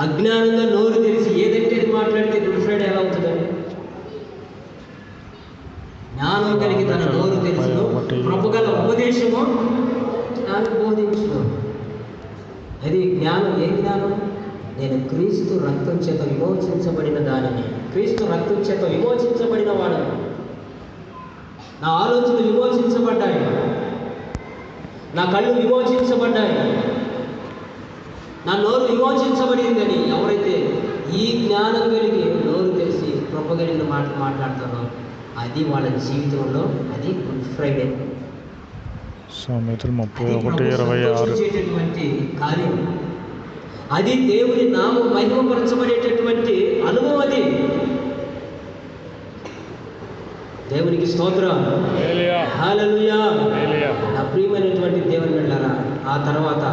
అజ్ఞానంగా నోరు తెరిచి ఏదంటే అది మాట్లాడితే గుడ్ ఫ్రైడే ఎలా అవుతుందండి? జ్ఞానం కలిగి తన నోరు తెరిచిను, ప్రభుగల ఉపదేశము నాకు బోధించును. అది జ్ఞానం. ఏ జ్ఞానం? నేను క్రీస్తు రక్తం చేత విమోచించబడిన దానిని, క్రీస్తు రక్తం చేత విమోచించబడిన వాడను. నా ఆలోచనలు విమోచించబడ్డాయి, నా కళ్ళు విమోచించబడ్డాయి, నా నోరు విమోచించబడిందని ఎవరైతే ఈ జ్ఞానం కలిగి నోరు తెలిసి కృపగలిగిన మాటలు మాట్లాడతారో అది వాళ్ళ జీవితంలో అది గుడ్ ఫ్రైడే. సామెతలు 31:26 కార్యం. అది దేవుని నామం మహిమపరచబడేటటువంటి అనుభవం. అది దేవునికి స్తోత్రం. హల్లెలూయా. నా ప్రియమైనటువంటి దేవుని బిడ్డలారా, ఆ తర్వాత